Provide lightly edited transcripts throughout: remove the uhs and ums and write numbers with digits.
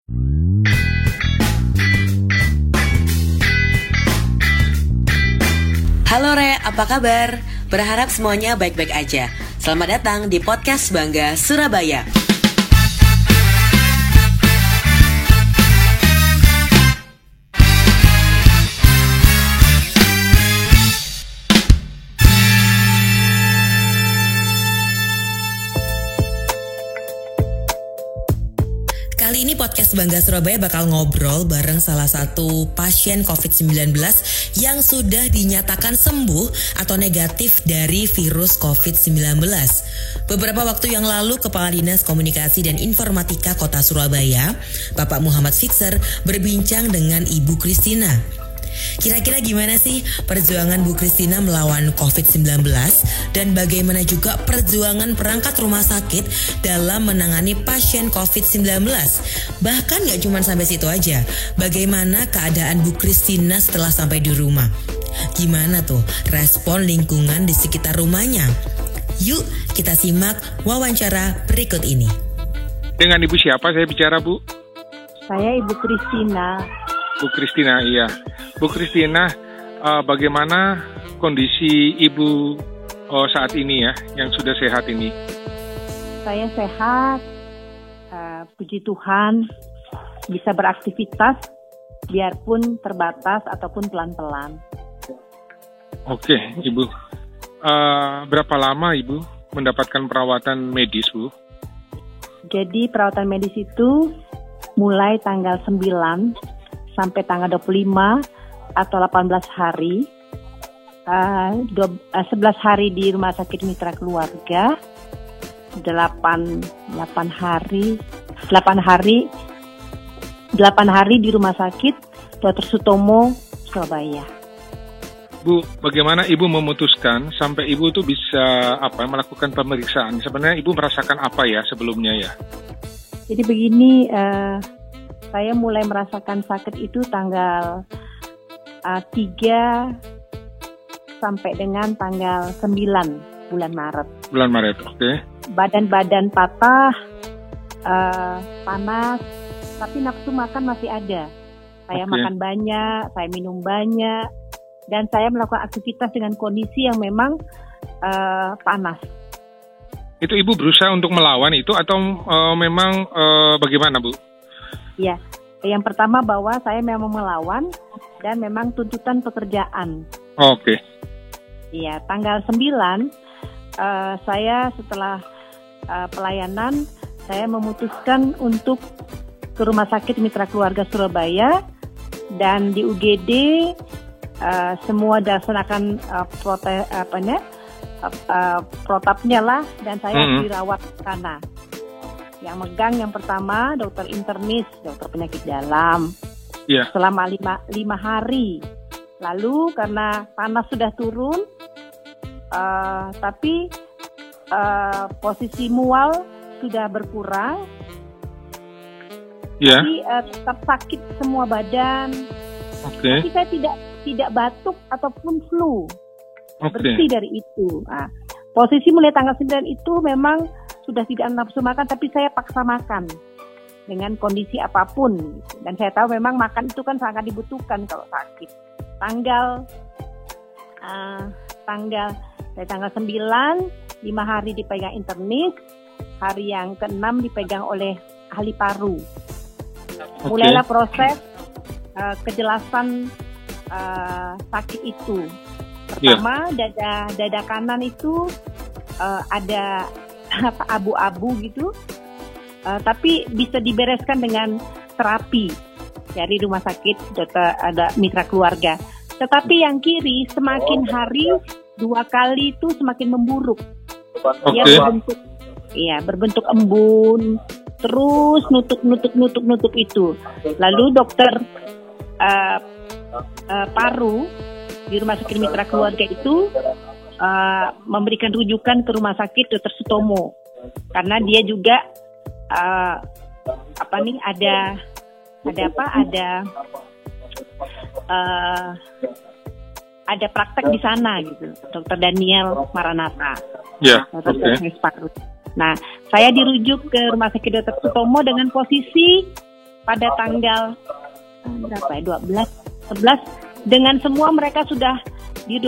Halo Re, apa kabar? Berharap semuanya baik-baik aja. Selamat datang di Podcast Bangga Surabaya. Kali ini Podcast Bangga Surabaya bakal ngobrol bareng salah satu pasien COVID-19 yang sudah dinyatakan sembuh atau negatif dari virus COVID-19. Beberapa waktu yang lalu, Kepala Dinas Komunikasi dan Informatika Kota Surabaya, Bapak Muhammad Fixer, berbincang dengan Ibu Christina. Kira-kira gimana sih perjuangan Bu Christina melawan COVID-19 dan bagaimana juga perjuangan perangkat rumah sakit dalam menangani pasien COVID-19? Bahkan gak cuma sampai situ aja, bagaimana keadaan Bu Christina setelah sampai di rumah? Gimana tuh respon lingkungan di sekitar rumahnya? Yuk kita simak wawancara berikut ini. Dengan Ibu siapa saya bicara, Bu? Saya Ibu Christina. Bu Christina, iya. Bu Christina, bagaimana kondisi Ibu saat ini ya, yang sudah sehat ini? Saya sehat, puji Tuhan, bisa beraktivitas biarpun terbatas ataupun pelan-pelan. Oke, Ibu. Berapa lama Ibu mendapatkan perawatan medis, Bu? Jadi perawatan medis itu mulai tanggal 9 sampai tanggal 25 atau 18 hari, 11 hari di Rumah Sakit Mitra Keluarga, 8 hari di Rumah Sakit Dr. Sutomo, Surabaya. Bu, bagaimana Ibu memutuskan sampai Ibu tuh bisa melakukan pemeriksaan? Sebenarnya Ibu merasakan apa ya sebelumnya ya? Jadi begini, saya mulai merasakan sakit itu tanggal 3 sampai dengan tanggal 9 bulan Maret. Bulan Maret, oke. Badan-badan patah, panas, tapi nafsu makan masih ada. Saya makan banyak, saya minum banyak, dan saya melakukan aktivitas dengan kondisi yang memang panas. Itu Ibu berusaha untuk melawan itu atau memang bagaimana, Bu? Ya, yang pertama bahwa saya memang melawan dan memang tuntutan pekerjaan. Oke. Iya, tanggal 9 saya setelah pelayanan saya memutuskan untuk ke Rumah Sakit Mitra Keluarga Surabaya dan di UGD semua dilaksanakan protapnya lah dan saya dirawat di sana. Yang megang yang pertama dokter internis, dokter penyakit dalam, selama 5 hari. Lalu karena panas sudah turun, tapi posisi mual sudah berkurang, tapi tetap sakit semua badan. Tapi saya tidak batuk ataupun flu, bersih dari itu. Nah, posisi mulai tanggal 9 itu memang sudah tidak nafsu makan, tapi saya paksa makan dengan kondisi apapun. Dan saya tahu memang makan itu kan sangat dibutuhkan kalau sakit. Tanggal 9, 5 hari dipegang internis, hari yang ke-6 dipegang oleh ahli paru. Mulailah proses kejelasan sakit itu. Pertama, dada kanan itu ada abu-abu gitu, tapi bisa dibereskan dengan terapi dari Rumah Sakit ada Mitra Keluarga. Tetapi yang kiri semakin hari 2 kali itu semakin memburuk. Dia berbentuk embun, terus nutup itu. Lalu dokter paru di Rumah Sakit Mitra Keluarga itu memberikan rujukan ke Rumah Sakit Dr. Sutomo karena dia juga ada praktek di sana gitu, Dr. Daniel Maranatha. Nah, saya dirujuk ke Rumah Sakit Dr. Sutomo dengan posisi pada tanggal berapa ya, 11 dengan semua mereka sudah di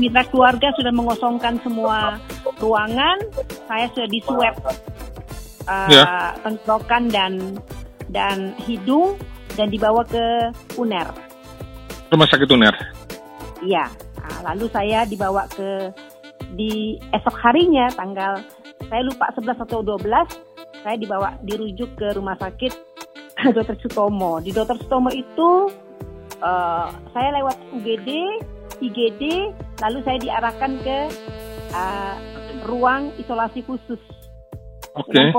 mitra keluarga sudah mengosongkan semua ruangan. Saya sudah di swab tenggorokan dan hidung dan dibawa ke UNER. Rumah sakit UNER. Iya. Nah, lalu saya dibawa di esok harinya tanggal saya lupa 11 atau 12 saya dirujuk ke rumah sakit Dr. Sutomo. Di Dr. Sutomo itu saya lewat UGD, IGD, lalu saya diarahkan ke ruang isolasi khusus. Okay.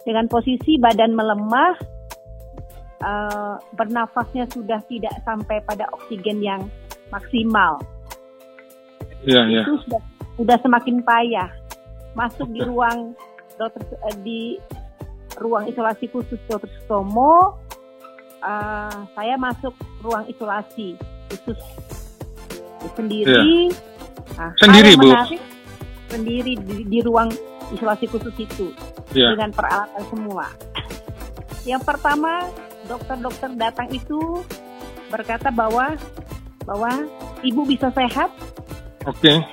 Dengan posisi badan melemah, bernafasnya sudah tidak sampai pada oksigen yang maksimal. Itu sudah semakin payah. Masuk di ruang isolasi khusus Dr. Sutomo, saya masuk ruang isolasi khusus sendiri. Sendiri, Bu? Sendiri di ruang isolasi khusus itu dengan peralatan semua. Yang pertama, dokter-dokter datang itu berkata bahwa ibu bisa sehat. Oke.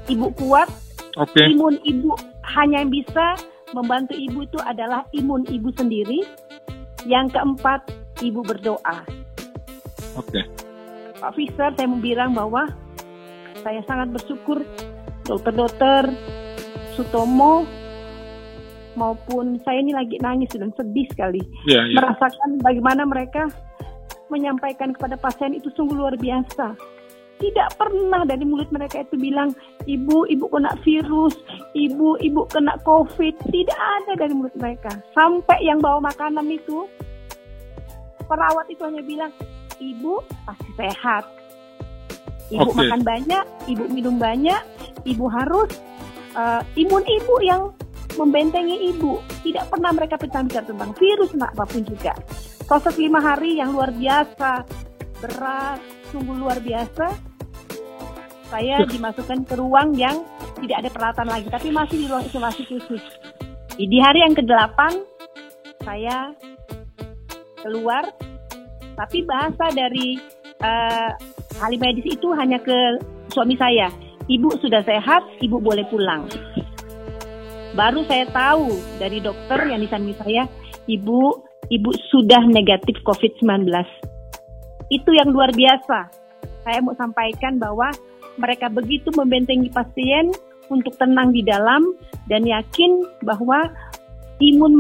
Ibu kuat. Oke. Imun ibu hanya yang bisa membantu ibu itu adalah imun ibu sendiri. Yang keempat, ibu berdoa. Oke. Pak Fisher, saya mau bilang bahwa saya sangat bersyukur dokter-dokter Sutomo maupun saya ini lagi nangis dan sedih sekali. Merasakan bagaimana mereka menyampaikan kepada pasien itu sungguh luar biasa. Tidak pernah dari mulut mereka itu bilang, ibu kena virus, ibu kena COVID. Tidak ada dari mulut mereka. Sampai yang bawa makanan itu, perawat itu hanya bilang, ibu pasti sehat. Ibu makan banyak, ibu minum banyak, ibu harus imun ibu yang membentengi ibu. Tidak pernah mereka bicara tentang virus apapun juga. Proses 5 hari yang luar biasa, berat, sungguh luar biasa. Saya dimasukkan ke ruang yang tidak ada peralatan lagi, tapi masih di ruang isolasi khusus. Di hari yang ke-8, saya keluar, tapi bahasa dari ahli medis itu hanya ke suami saya. Ibu sudah sehat, ibu boleh pulang. Baru saya tahu dari dokter yang di samping saya, ibu sudah negatif COVID-19. Itu yang luar biasa. Saya mau sampaikan bahwa mereka begitu membentengi pasien untuk tenang di dalam dan yakin bahwa imun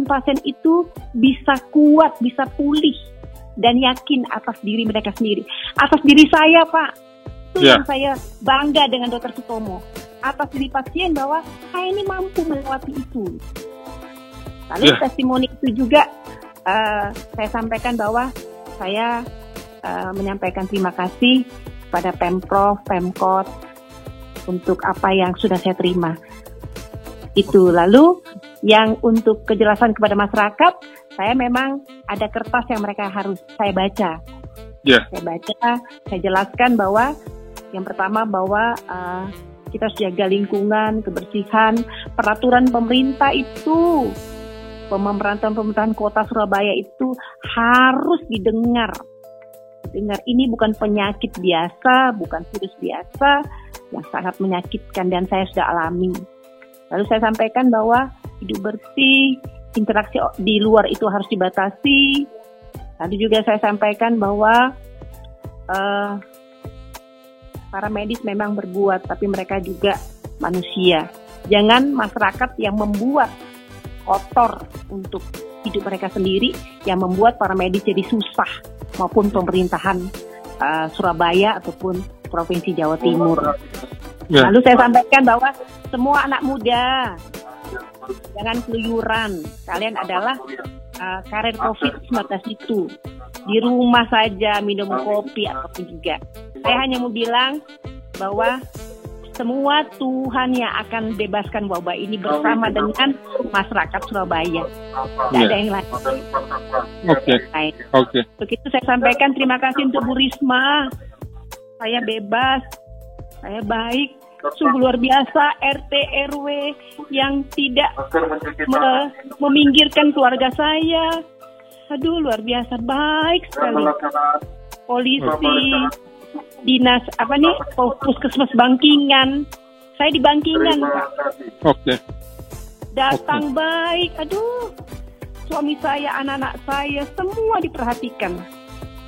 pasien itu bisa kuat, bisa pulih dan yakin atas diri mereka sendiri. Atas diri saya, Pak, itu yang saya bangga dengan Dr. Sutomo. Atas diri pasien bahwa saya ini mampu melewati itu. Lalu testimoni itu juga saya sampaikan bahwa saya menyampaikan terima kasih pada Pemprov, Pemkot untuk apa yang sudah saya terima. Itu. Lalu yang untuk kejelasan kepada masyarakat, saya memang ada kertas yang mereka harus saya baca. Saya baca, saya jelaskan bahwa yang pertama bahwa kita harus jaga lingkungan, kebersihan, peraturan pemerintah itu, pemerintahan kota Surabaya itu harus didengar. Ini bukan penyakit biasa, bukan virus biasa yang sangat menyakitkan dan saya sudah alami. Lalu saya sampaikan bahwa hidup bersih, interaksi di luar itu harus dibatasi. Lalu juga saya sampaikan bahwa para medis memang berbuat, tapi mereka juga manusia. Jangan masyarakat yang membuat kotor untuk hidup mereka sendiri, yang membuat para medis jadi susah, maupun pemerintahan Surabaya ataupun Provinsi Jawa Timur. Lalu saya sampaikan bahwa semua anak muda, jangan keluyuran. Kalian adalah karir COVID-19 itu. Di rumah saja minum kopi ataupun juga. Saya hanya mau bilang bahwa semua Tuhan yang akan bebaskan wabah ini bersama dengan masyarakat Surabaya. Tidak ada yang lain. Oke. Begitu saya sampaikan terima kasih untuk Bu Risma. Saya bebas, saya baik, sungguh luar biasa, RT RW yang tidak meminggirkan keluarga saya. Aduh, luar biasa, baik sekali. Polisi, dinas puskesmas Bangkingan. Saya di Bangkingan, Pak. Oke. Datang baik, aduh. Suami saya, anak-anak saya, semua diperhatikan.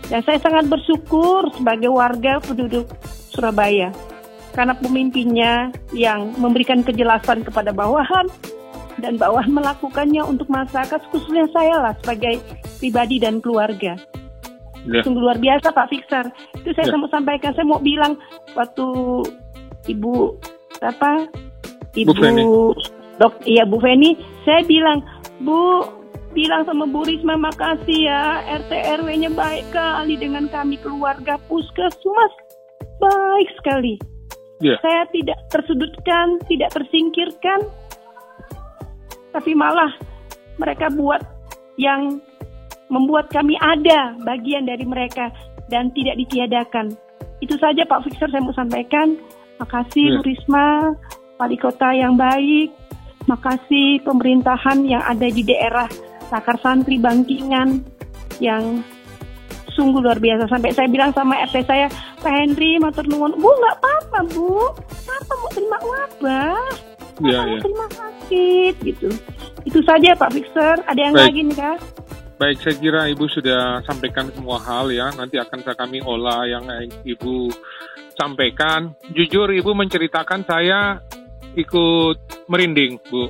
Dan saya sangat bersyukur sebagai warga penduduk Surabaya. Karena pemimpinnya yang memberikan kejelasan kepada bawahan. Dan bawahan melakukannya untuk masyarakat, khususnya saya lah sebagai pribadi dan keluarga. Sungguh luar biasa, Pak Victor. Itu saya mau sampaikan, saya mau bilang waktu Bu Feni, saya bilang, Bu, bilang sama Bu Risma, makasih ya, RT RW-nya baik kali dengan kami keluarga puskesmas, baik sekali. Saya tidak tersudutkan, tidak tersingkirkan, tapi malah mereka buat yang membuat kami ada bagian dari mereka dan tidak ditiadakan. Itu saja Pak Victor saya mau sampaikan. Makasih Bu Risma, wali kota yang baik. Makasih pemerintahan yang ada di daerah Sakar Santri Bangkingan yang sungguh luar biasa. Sampai saya bilang sama RT saya, Pak Henry, matur nuwun. Bu, nggak apa-apa, Bu. Apa mau terima wabah? Mau terima sakit, gitu. Itu saja Pak Victor. Ada yang lagi nih, Kak? Baik, saya kira Ibu sudah sampaikan semua hal ya. Nanti akan kami olah yang Ibu sampaikan. Jujur Ibu menceritakan, saya ikut merinding, Bu.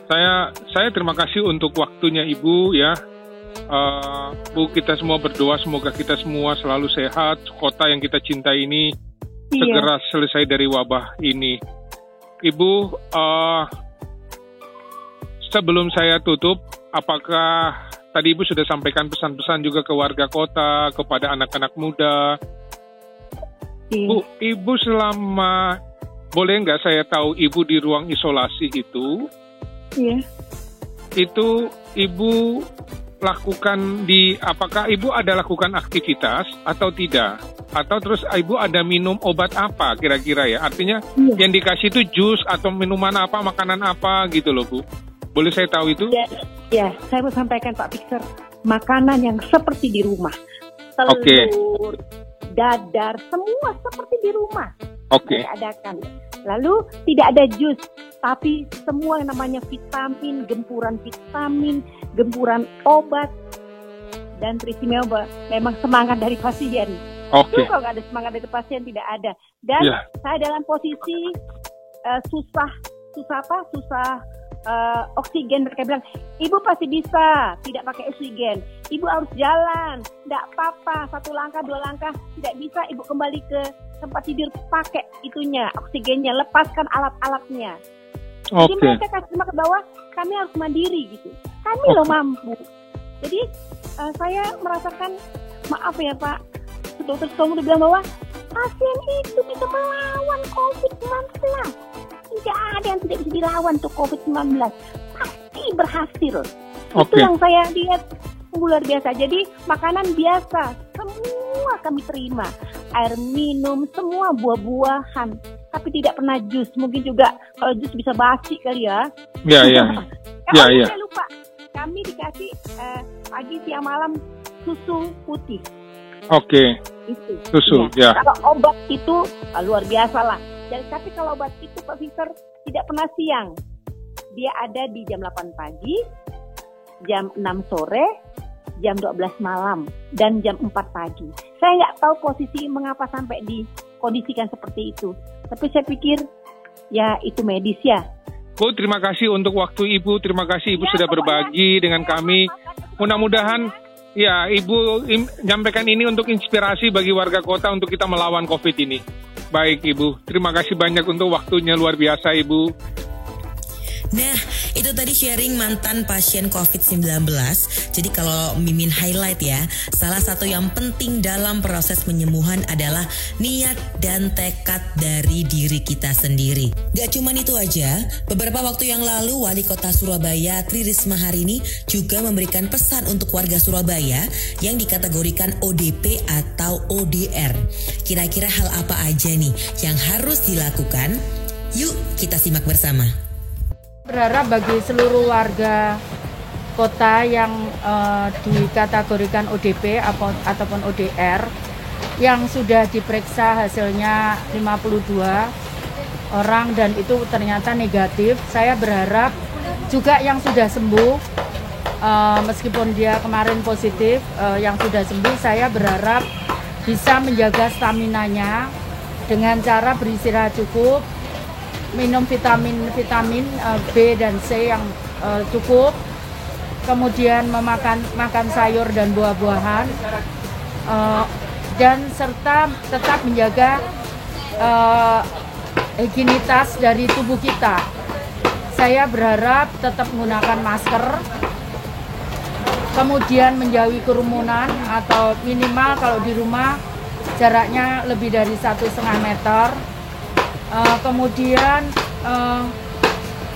Saya terima kasih untuk waktunya Ibu ya. Bu, kita semua berdoa semoga kita semua selalu sehat. Kota yang kita cintai ini segera selesai dari wabah ini. Ibu, sebelum saya tutup, apakah tadi Ibu sudah sampaikan pesan-pesan juga ke warga kota, kepada anak-anak muda? Bu, Ibu selama, boleh nggak saya tahu Ibu di ruang isolasi itu? Itu Ibu lakukan apakah Ibu ada lakukan aktivitas atau tidak? Atau terus Ibu ada minum obat apa kira-kira ya? Artinya yang dikasih itu jus atau minuman apa, makanan apa gitu loh Bu? Boleh saya tahu itu? Ya, saya mau sampaikan Pak Victor, makanan yang seperti di rumah. Telur, dadar, semua seperti di rumah. Saya adakan. Lalu tidak ada jus, tapi semua yang namanya vitamin, gempuran obat, dan teristimewa memang semangat dari pasien. Itu kalau nggak ada semangat dari pasien tidak ada. Dan saya dalam posisi susah oksigen. Mereka bilang, Ibu pasti bisa tidak pakai oksigen. Ibu harus jalan, tidak apa-apa, 1 langkah 2 langkah tidak bisa. Ibu kembali ke tempat tidur, pakai itunya, oksigennya, lepaskan alat-alatnya. Jadi mereka kasih semangat bahwa kami harus mandiri gitu. Kami loh mampu. Jadi saya merasakan, maaf ya Pak, dokter Stomo bilang bahwa pasien itu bisa melawan COVID-19. Tidak ada yang tidak bisa dilawan tuh COVID-19. Pasti berhasil. Itu yang saya lihat luar biasa. Jadi makanan biasa, semua kami terima. Air minum, semua buah-buahan. Tapi tidak pernah jus. Mungkin juga kalau jus bisa basi kali ya. Saya lupa. Kami dikasih pagi, siang, malam susu putih. Susu, Kalau obat itu luar biasa lah. Tapi kalau obat itu Pak Victor tidak pernah siang. Dia ada di jam 8 pagi, jam 6 sore, jam 12 malam, dan jam 4 pagi. Saya nggak tahu posisi mengapa sampai dikondisikan seperti itu. Tapi saya pikir ya itu medis ya. Bu, terima kasih untuk waktu Ibu. Terima kasih Ibu sudah berbagi dengan kami. Mudah-mudahan ya Ibu menyampaikan ini untuk inspirasi bagi warga kota untuk kita melawan COVID ini. Baik Ibu, terima kasih banyak untuk waktunya, luar biasa Ibu. Nah, Itu tadi sharing mantan pasien COVID-19. Jadi kalau Mimin highlight ya, salah satu yang penting dalam proses penyembuhan adalah niat dan tekad dari diri kita sendiri. Gak cuman itu aja, beberapa waktu yang lalu Wali Kota Surabaya Tri Risma Harini juga memberikan pesan untuk warga Surabaya yang dikategorikan ODP atau ODR. Kira-kira hal apa aja nih yang harus dilakukan? Yuk kita simak bersama. Berharap bagi seluruh warga kota yang dikategorikan ODP ataupun ODR yang sudah diperiksa hasilnya 52 orang dan itu ternyata negatif. Saya berharap juga yang sudah sembuh, meskipun dia kemarin positif, yang sudah sembuh saya berharap bisa menjaga staminanya dengan cara beristirahat cukup, minum vitamin B dan C yang cukup, kemudian makan sayur dan buah-buahan, dan serta tetap menjaga higienitas dari tubuh kita. Saya berharap tetap menggunakan masker, kemudian menjauhi kerumunan atau minimal kalau di rumah jaraknya lebih dari 1,5 meter. Kemudian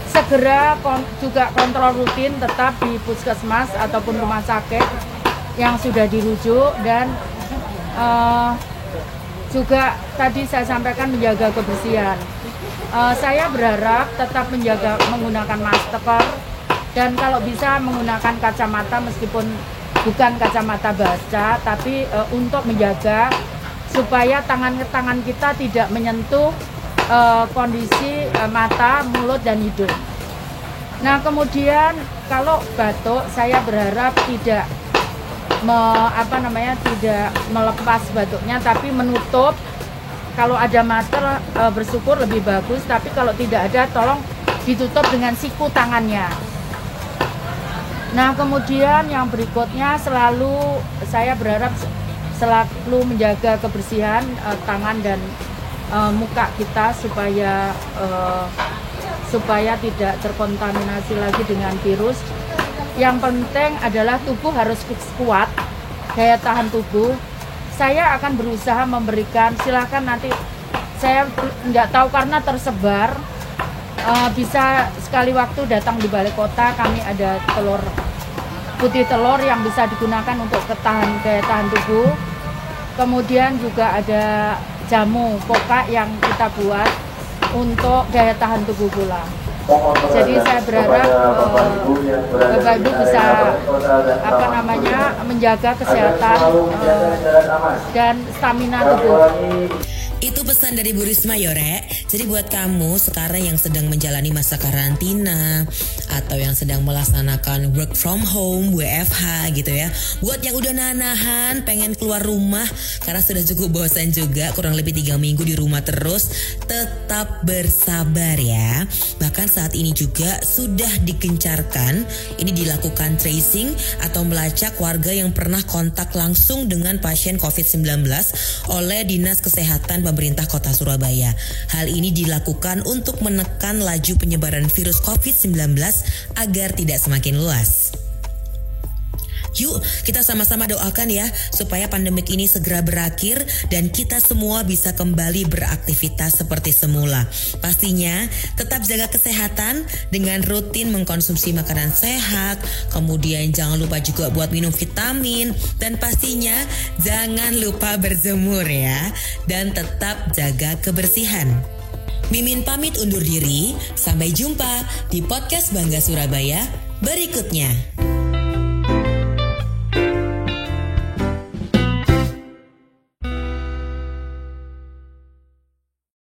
segera juga kontrol rutin tetap di puskesmas ataupun rumah sakit yang sudah dirujuk, dan juga tadi saya sampaikan menjaga kebersihan. Saya berharap tetap menggunakan masker dan kalau bisa menggunakan kacamata meskipun bukan kacamata baca, tapi untuk menjaga supaya tangan kita tidak menyentuh kondisi mata, mulut, dan hidung. Nah, kemudian kalau batuk, saya berharap tidak tidak melepas batuknya, tapi menutup. Kalau ada masker bersyukur lebih bagus, tapi kalau tidak ada tolong ditutup dengan siku tangannya. Nah, kemudian yang berikutnya saya berharap selalu menjaga kebersihan tangan dan muka kita supaya tidak terkontaminasi lagi dengan virus. Yang penting adalah tubuh harus kuat, daya tahan tubuh. Saya akan berusaha memberikan, silakan nanti saya nggak tahu karena tersebar, bisa sekali waktu datang di balai kota, kami ada putih telur yang bisa digunakan untuk daya tahan tubuh. Kemudian juga ada jamu koka yang kita buat untuk daya tahan tubuh pula. Jadi saya berharap Bapak Ibu bisa menjaga kesehatan dan stamina tubuh. Itu pesan dari Bu Risma Yore. Jadi buat kamu sekarang yang sedang menjalani masa karantina atau yang sedang melaksanakan work from home, WFH gitu ya. Buat yang udah nahan pengen keluar rumah karena sudah cukup bosan juga, kurang lebih 3 minggu di rumah terus, tetap bersabar ya. Bahkan saat ini juga sudah digencarkan, ini dilakukan tracing atau melacak warga yang pernah kontak langsung dengan pasien COVID-19 oleh Dinas Kesehatan pemerintah Kota Surabaya. Hal ini dilakukan untuk menekan laju penyebaran virus COVID-19 agar tidak semakin luas. Yuk kita sama-sama doakan ya supaya pandemik ini segera berakhir dan kita semua bisa kembali beraktivitas seperti semula. Pastinya tetap jaga kesehatan dengan rutin mengkonsumsi makanan sehat, kemudian jangan lupa juga buat minum vitamin, dan pastinya jangan lupa berjemur ya, dan tetap jaga kebersihan. Mimin pamit undur diri, sampai jumpa di podcast Bangga Surabaya berikutnya.